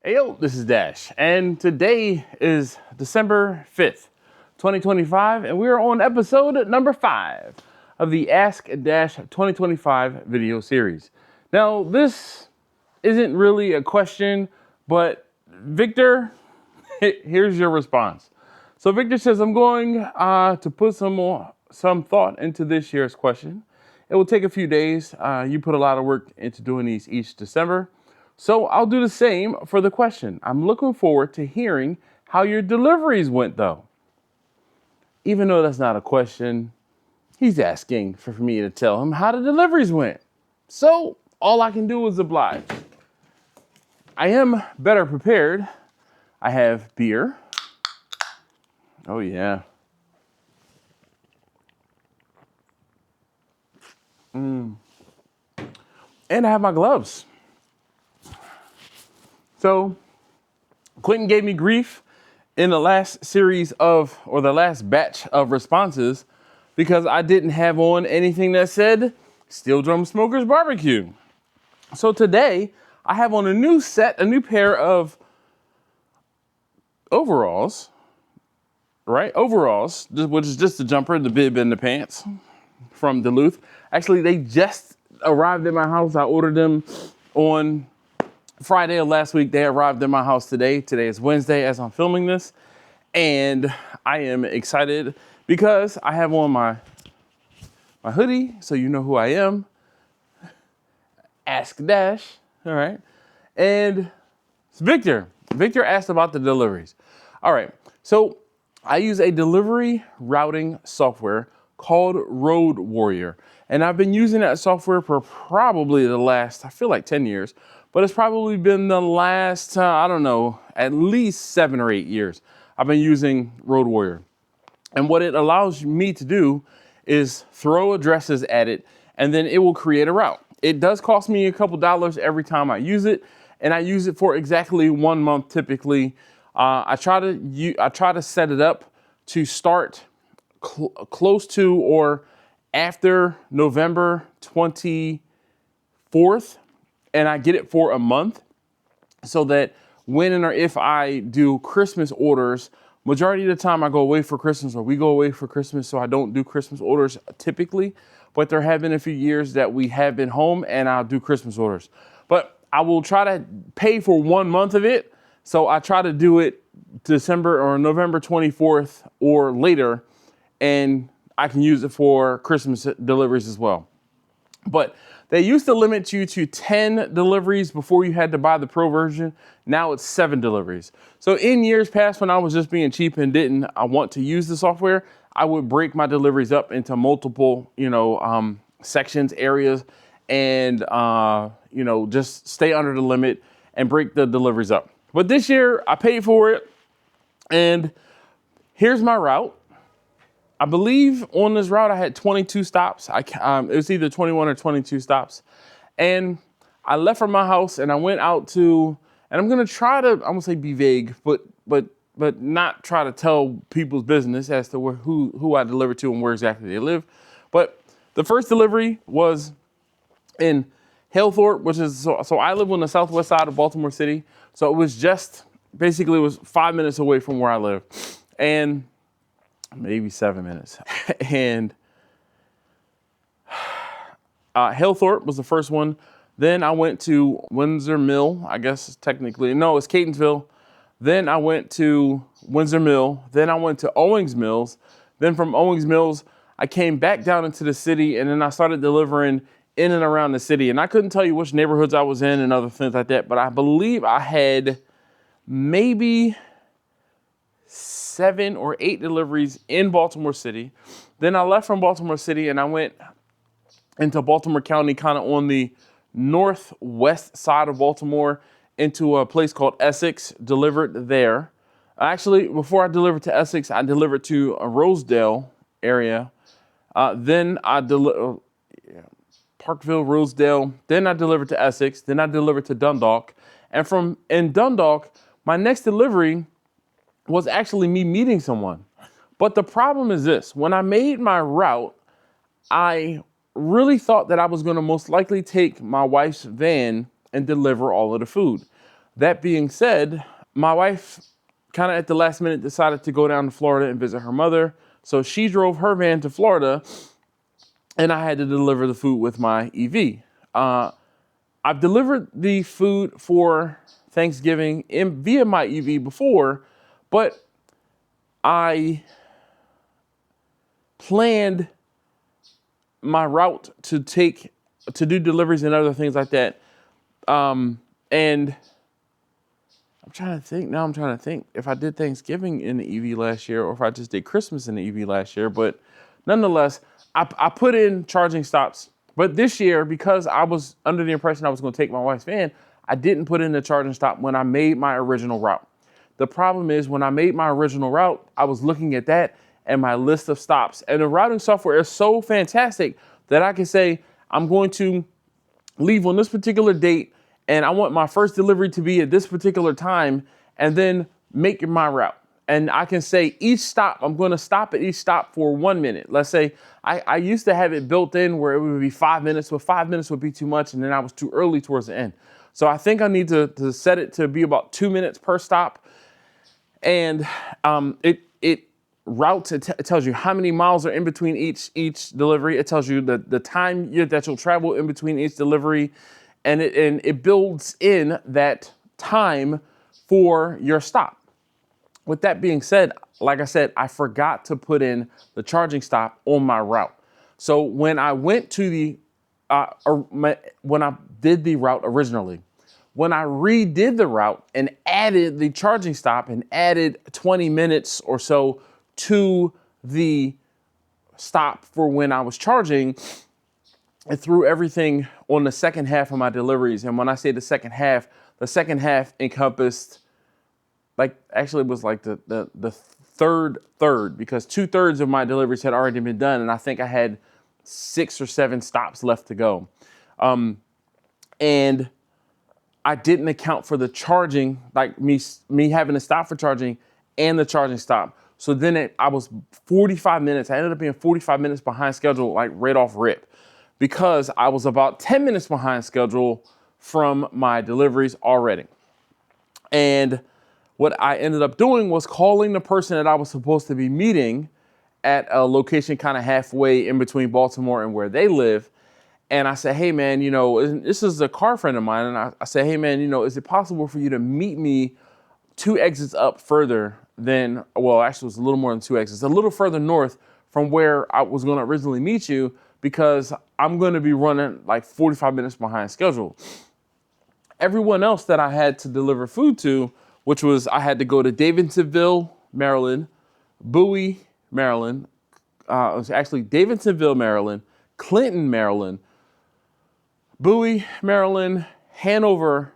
Hey yo, this is Dash, and today is December 5th, 2025, and we are on episode number 5 of the Ask Dash 2025 video series. Now, this isn't really a question, but Victor, here's your response. So Victor says, I'm going to put some thought into this year's question. It will take a few days. You put a lot of work into doing these each December. So I'll do the same for the question. I'm looking forward to hearing how your deliveries went though. Even though that's not a question, he's asking for me to tell him how the deliveries went. So all I can do is oblige. I am better prepared. I have beer. Oh yeah. And I have my gloves. So Quentin gave me grief in the last the last batch of responses because I didn't have on anything that said Steel Drum Smokers Barbecue. So today I have on a new pair of overalls, right? Overalls, which is just the jumper, the bib, and the pants from Duluth. Actually, they just arrived at my house. I ordered them on Friday of last week. They arrived at my house today. Today is Wednesday as I'm filming this. And I am excited because I have on my hoodie, so you know who I am. Ask Dash, all right. And it's Victor. Victor asked about the deliveries. All right, so I use a delivery routing software called Road Warrior. And I've been using that software for probably the last, I feel like 10 years. But it's probably been the last, at least 7 or 8 years I've been using Road Warrior. And what it allows me to do is throw addresses at it, and then it will create a route. It does cost me a couple dollars every time I use it, and I use it for exactly 1 month typically. I try to set it up to start close to or after November 24th. And I get it for a month so that when and or if I do Christmas orders, majority of the time I go away for Christmas or we go away for Christmas, so I don't do Christmas orders typically, but there have been a few years that we have been home and I'll do Christmas orders. But I will try to pay for 1 month of it, so I try to do it December or November 24th or later, and I can use it for Christmas deliveries as well. But they used to limit you to 10 deliveries before you had to buy the pro version. Now it's 7 deliveries. So in years past, when I was just being cheap and didn't want to use the software, I would break my deliveries up into multiple, sections, areas, and, just stay under the limit and break the deliveries up. But this year I paid for it, and here's my route. I believe on this route I had 22 stops. It was either 21 or 22 stops. And I left from my house and I went out to, and I'm gonna try to, I'm gonna say be vague, but not try to tell people's business as to who I delivered to and where exactly they live. But the first delivery was in Halethorpe, which is, so I live on the southwest side of Baltimore City. So it was basically 5 minutes away from where I live. And maybe 7 minutes. And Halethorpe was the first one. Then I went to Windsor Mill, I guess technically. No, it's Catonsville. Then I went to Windsor Mill. Then I went to Owings Mills. Then from Owings Mills, I came back down into the city, and then I started delivering in and around the city. And I couldn't tell you which neighborhoods I was in and other things like that, but I believe I had maybe 7 or 8 deliveries in Baltimore City. Then I left from Baltimore City and I went into Baltimore County, kind of on the northwest side of Baltimore, into a place called Essex, delivered there. Actually, before I delivered to Essex, I delivered to a Rosedale area. Then I Parkville, Rosedale. Then I delivered to Essex. Then I delivered to Dundalk. And in Dundalk, my next delivery was actually me meeting someone. But the problem is this: when I made my route, I really thought that I was going to most likely take my wife's van and deliver all of the food. That being said, my wife kind of at the last minute decided to go down to Florida and visit her mother. So she drove her van to Florida and I had to deliver the food with my EV. I've delivered the food for Thanksgiving via my EV before, but I planned my route to do deliveries and other things like that. And I'm trying to think if I did Thanksgiving in the EV last year or if I just did Christmas in the EV last year. But nonetheless, I put in charging stops. But this year, because I was under the impression I was going to take my wife's van, I didn't put in the charging stop when I made my original route. The problem is when I made my original route, I was looking at that and my list of stops. And the routing software is so fantastic that I can say, I'm going to leave on this particular date and I want my first delivery to be at this particular time and then make my route. And I can say each stop, I'm going to stop at each stop for 1 minute. Let's say I used to have it built in where it would be 5 minutes, but 5 minutes would be too much. And then I was too early towards the end. So I think I need to set it to be about 2 minutes per stop. And it routes, it tells you how many miles are in between each delivery. It tells you the time that you'll travel in between each delivery. And it builds in that time for your stop. With that being said, like I said, I forgot to put in the charging stop on my route. So when I went to when I did the route originally, when I redid the route and added the charging stop and added 20 minutes or so to the stop for when I was charging, it threw everything on the second half of my deliveries. And when I say the second half encompassed, it was like the third, because 2/3 of my deliveries had already been done. And I think I had 6 or 7 stops left to go. And I didn't account for the charging, like me having to stop for charging and the charging stop. So then I was 45 minutes. I ended up being 45 minutes behind schedule, like right off rip, because I was about 10 minutes behind schedule from my deliveries already. And what I ended up doing was calling the person that I was supposed to be meeting at a location kind of halfway in between Baltimore and where they live. And I said, hey, man, this is a car friend of mine. And I said, hey, man, is it possible for you to meet me 2 exits up further than, well, actually it was a little more than 2 exits, a little further north from where I was going to originally meet you, because I'm going to be running like 45 minutes behind schedule. Everyone else that I had to deliver food to, which was I had to go to Davidsonville, Maryland, Bowie, Maryland. It was actually Davidsonville, Maryland, Clinton, Maryland, Bowie, Maryland, Hanover,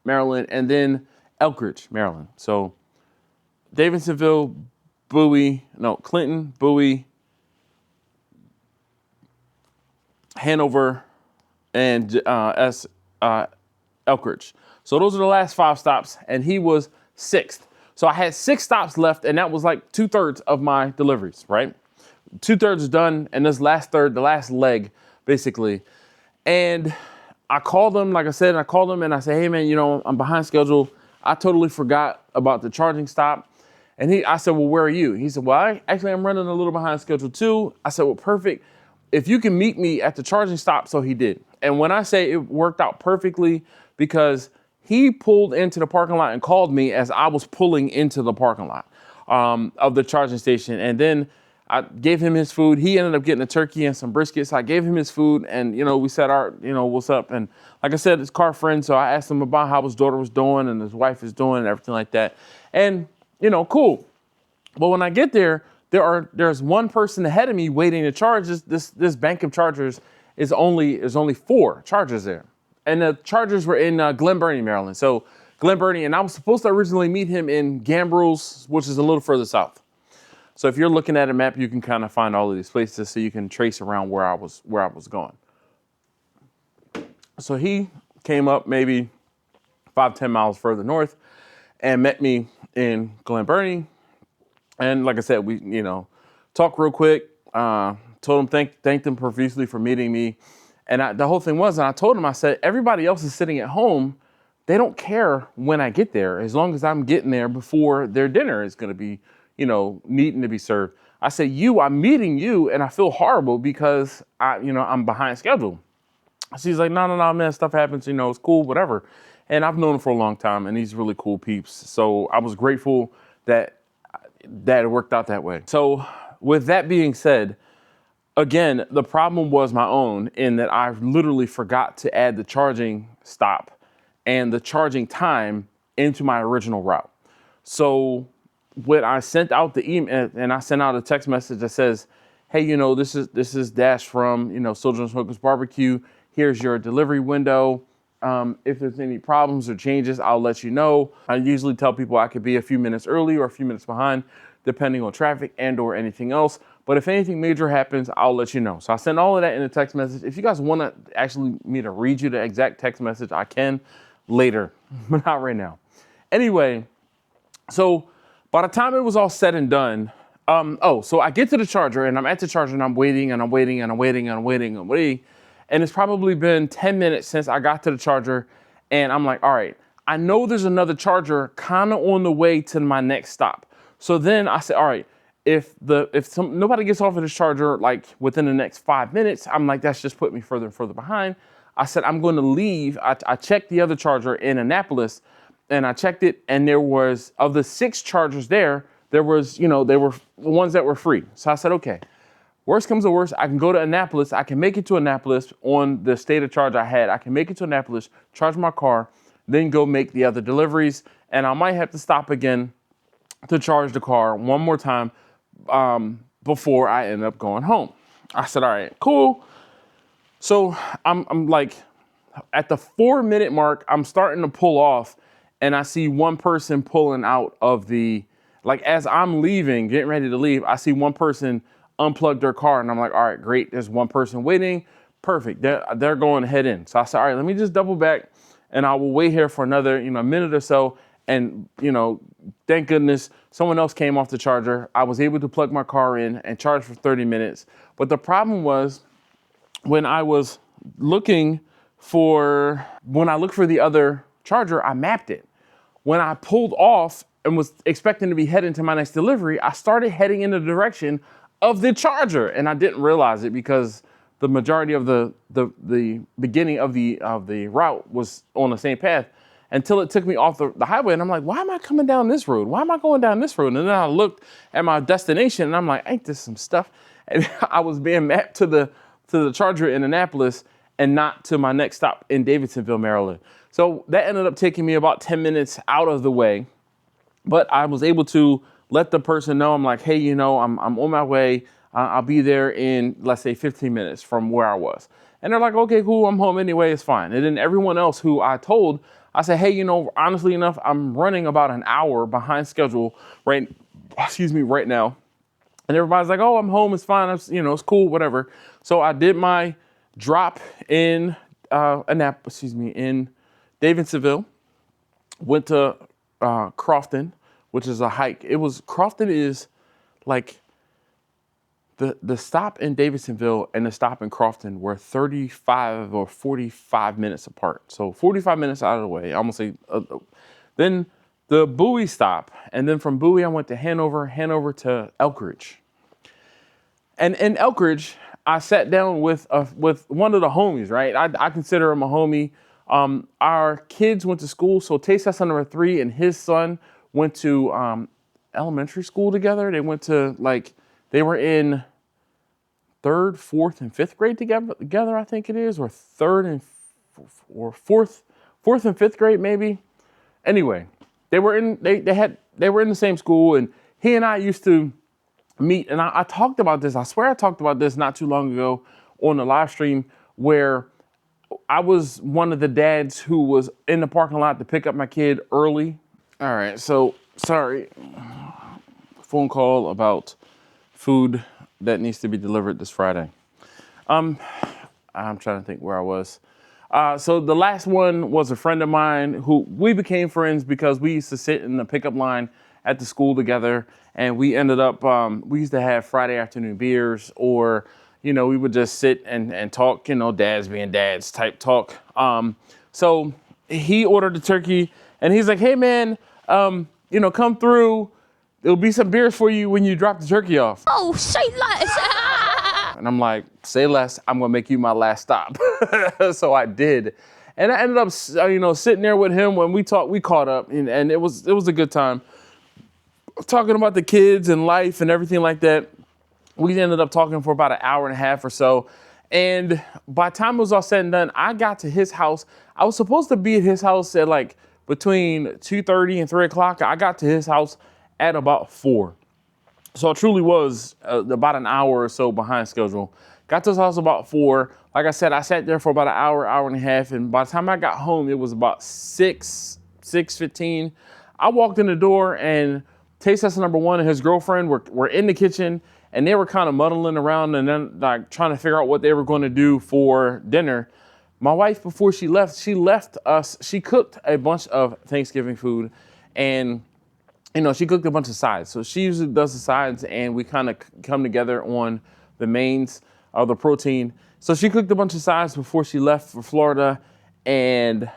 Maryland, and then Elkridge, Maryland. So Davidsonville, Clinton, Bowie, Hanover, and Elkridge. So those are the last 5 stops, and he was 6th. So I had 6 stops left, and that was like 2/3 of my deliveries, right? 2/3 is done, and this last third, the last leg, basically. And I called him, like I said, and I said, hey, man, I'm behind schedule. I totally forgot about the charging stop. And I said, well, where are you? He said, well, I'm running a little behind schedule too. I said, well, perfect. If you can meet me at the charging stop. So he did. And when I say it worked out perfectly, because he pulled into the parking lot and called me as I was pulling into the parking lot of the charging station. And then I gave him his food. He ended up getting a turkey and some brisket. So I gave him his food, and, we said, what's up? And like I said, his car friend. So I asked him about how his daughter was doing and his wife is doing and everything like that. And, cool. But when I get there, there's one person ahead of me waiting to charge. This bank of chargers is only 4 chargers there. And the chargers were in Glen Burnie, Maryland. So Glen Burnie, and I was supposed to originally meet him in Gambrills, which is a little further south. So if you're looking at a map, you can kind of find all of these places so you can trace around where I was going. So he came up maybe 5-10 miles further north and met me in Glen Burnie. And like I said, we, talked real quick, told him, thanked him profusely for meeting me. And the whole thing was, and I told him, I said, everybody else is sitting at home they don't care when I get there, as long as I'm getting there before their dinner is going to be, needing to be served. I said, I'm meeting you, and I feel horrible because I'm behind schedule. She's like, no, man, stuff happens, it's cool, whatever. And I've known him for a long time, and he's really cool peeps. So I was grateful that it worked out that way. So with that being said, again, the problem was my own in that I literally forgot to add the charging stop and the charging time into my original route. So when I sent out the email, and I sent out a text message that says, hey, this is Dash from, Soldier and Smokers Barbecue. Here's your delivery window. If there's any problems or changes, I'll let you know. I usually tell people I could be a few minutes early or a few minutes behind, depending on traffic and or anything else. But if anything major happens, I'll let you know. So I sent all of that in a text message. If you guys want to actually me to read you the exact text message, I can later, but not right now. Anyway, so by the time it was all said and done, so I get to the charger, and I'm at the charger, and I'm waiting. And it's probably been 10 minutes since I got to the charger, and I'm like, all right, I know there's another charger kind of on the way to my next stop. So then I said, all right, if nobody gets off of this charger like within the next 5 minutes, I'm like, that's just put me further and further behind. I said, I'm going to leave. I checked the other charger in Annapolis, and I checked it, and there was, of the 6 chargers there was, they were ones that were free. So I said, okay, worst comes to worst, I can go to Annapolis. I can make it to Annapolis on the state of charge I had. I can make it to Annapolis, charge my car, then go make the other deliveries. And I might have to stop again to charge the car one more time before I end up going home. I said, all right, cool. So I'm like, at the 4-minute mark, I'm starting to pull off, and I see one person pulling out of as I'm leaving, getting ready to leave, I see one person unplug their car, and I'm like, all right, great. There's one person waiting. Perfect. They're going to head in. So I said, all right, let me just double back, and I will wait here for another, a minute or so. And, thank goodness someone else came off the charger. I was able to plug my car in and charge for 30 minutes. But the problem was when I looked for the other charger, I mapped it. When I pulled off and was expecting to be heading to my next delivery, I started heading in the direction of the charger, and I didn't realize it because the majority of the beginning of the route was on the same path until it took me off the highway, and I'm like, why am I coming down this road? Why am I going down this road? And then I looked at my destination, and I'm like, ain't this some stuff? And I was being mapped to the charger in Annapolis and not to my next stop in Davidsonville, Maryland. So that ended up taking me about 10 minutes out of the way, but I was able to let the person know. I'm like, hey, I'm on my way. I'll be there in, let's say, 15 minutes from where I was. And they're like, okay, cool. I'm home anyway. It's fine. And then everyone else who I told, I said, hey, honestly enough, I'm running about an hour behind schedule right now. And everybody's like, oh, I'm home. It's fine. It's cool, whatever. So I did my drop in in Davidsonville, went to Crofton, which is a hike. Crofton is like the stop in Davidsonville and the stop in Crofton were 35 or 45 minutes apart. So 45 minutes out of the way, I almost say. Then the Bowie stop, and then from Bowie I went to Hanover to Elkridge. And in Elkridge, I sat down with one of the homies, right? I consider him a homie. Our kids went to school, so Taste number 3 and his son went to elementary school together. They went to they were in 3rd, 4th, and 5th grade together, I think it is, or 4th and 5th grade maybe. Anyway, they were in the same school, and he and I used to meet. And I talked about this. I swear I talked about this not too long ago on the live stream where I was one of the dads who was in the parking lot to pick up my kid early. All right, so sorry. Phone call about food that needs to be delivered this Friday. I'm trying to think where I was. So the last one was a friend of mine who we became friends because we used to sit in the pickup line at the school together, and we ended up, we used to have Friday afternoon beers, or, we would just sit and talk, dads being dads type talk. So he ordered the turkey, and he's like, hey man, you know, come through. There'll be some beers for you when you drop the turkey off. Oh, say less. And I'm like, say less, I'm gonna make you my last stop. So I did. And I ended up, you know, sitting there with him when we talked, we caught up, and it was a good time. Talking about the kids and life and everything like that. We ended up talking for about an hour and a half or so. And by the time it was all said and done, I got to his house. I was supposed to be at his house at like between 2:30 and 3 o'clock. I got to his house at about 4. So it truly was about an hour or so behind schedule. Got to his house about 4. Like I said, I sat there for about an hour, hour and a half. And by the time I got home, it was about 6:15. I walked in the door and taste tester number 1 and his girlfriend were in the kitchen, and they were kind of muddling around and then like trying to figure out what they were going to do for dinner. My wife, before she left us, she cooked a bunch of Thanksgiving food, and you know, she cooked a bunch of sides. So she usually does the sides, and we kind of come together on the mains of the protein. So she cooked a bunch of sides before she left for Florida, and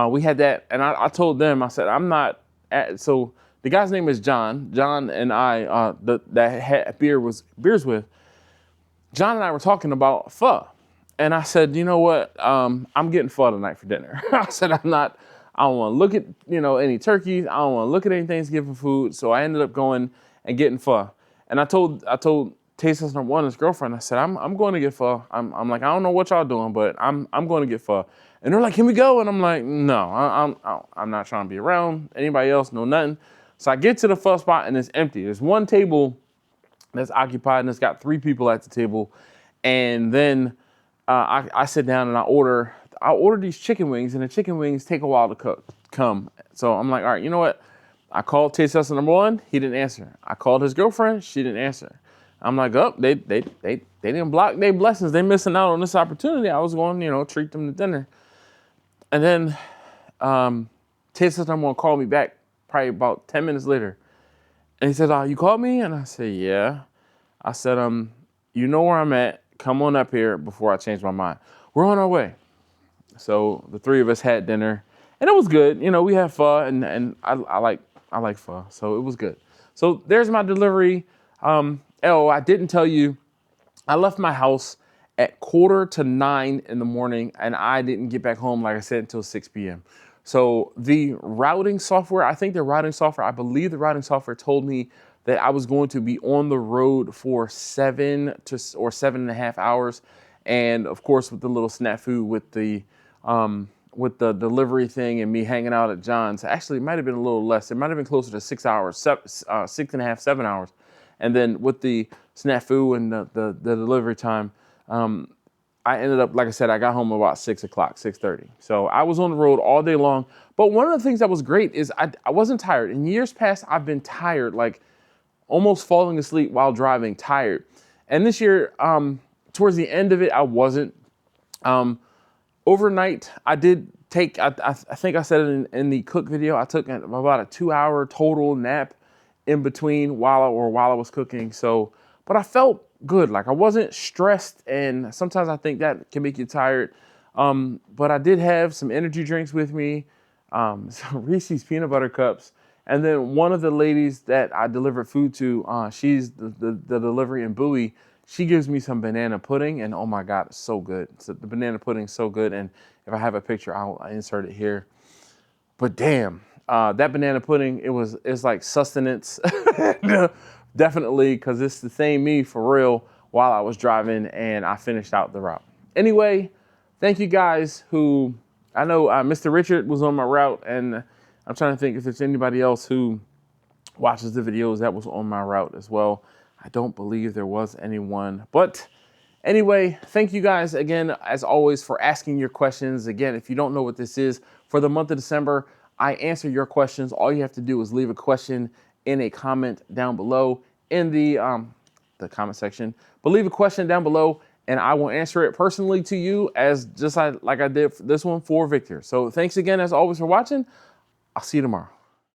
we had that. And I told them, I said, I'm not so the guy's name is John. John and I, that had beers with, John and I were talking about pho. And I said, you know what? I'm getting pho tonight for dinner. I said, I don't want to look at, you know, any turkeys. I don't want to look at any Thanksgiving food. So I ended up going and getting pho. And I told Taste Test number 1, his girlfriend, I said, I'm going to get pho. I'm like, I don't know what y'all doing, but I'm going to get pho. And they're like, can we go? And I'm like, no, I'm not trying to be around anybody else, no nothing. So I get to the pho spot and it's empty. There's one table that's occupied and it's got 3 people at the table. And then I sit down and I order these chicken wings, and the chicken wings take a while to come. So I'm like, all right, you know what? I called Taste Tester number 1, he didn't answer. I called his girlfriend, she didn't answer. I'm like, oh, they didn't block their blessings. They missing out on this opportunity. I was going, you know, treat them to dinner. And then Taste Tester number 1 called me back probably about 10 minutes later. And he said, you called me? And I said, yeah. I said, you know where I'm at. Come on up here before I change my mind. We're on our way. So the 3 of us had dinner, and it was good. You know, we had pho, and I like pho, so it was good. So there's my delivery. I didn't tell you, I left my house at 8:45 in the morning, and I didn't get back home, like I said, until 6 p.m. So the routing software, I believe the routing software told me that I was going to be on the road for 7 or 7.5 hours. And of course, with the little snafu with the delivery thing and me hanging out at John's, actually it might've been a little less. It might've been closer to 6 hours, 6.5, 7 hours. And then with the snafu and the delivery time, I ended up, like I said, I got home about 6 o'clock, 6:30. So I was on the road all day long. But one of the things that was great is I wasn't tired. In years past, I've been tired, like almost falling asleep while driving, tired. And this year, towards the end of it, I wasn't. Overnight, I did take, I think I said it in the cook video, I took about a 2-hour total nap in between while I was cooking. So, but I felt good. Like I wasn't stressed, and sometimes I think that can make you tired. But I did have some energy drinks with me, some Reese's peanut butter cups. And then one of the ladies that I delivered food to, she's the delivery in Bowie. She gives me some banana pudding, and oh my God, it's so good. So the banana pudding is so good. And if I have a picture, I'll insert it here. But damn, that banana pudding, it's like sustenance. Definitely, because it's the same me for real while I was driving, and I finished out the route. Anyway, thank you guys who, I know Mr. Richard was on my route, and I'm trying to think if there's anybody else who watches the videos that was on my route as well. I don't believe there was anyone. But anyway, thank you guys again, as always, for asking your questions. Again, if you don't know what this is, for the month of December, I answer your questions. All you have to do is leave a question in a comment down below in the comment section. But leave a question down below, and I will answer it personally to you, as just like I did for this one for Victor. So thanks again, as always, for watching. I'll see you tomorrow.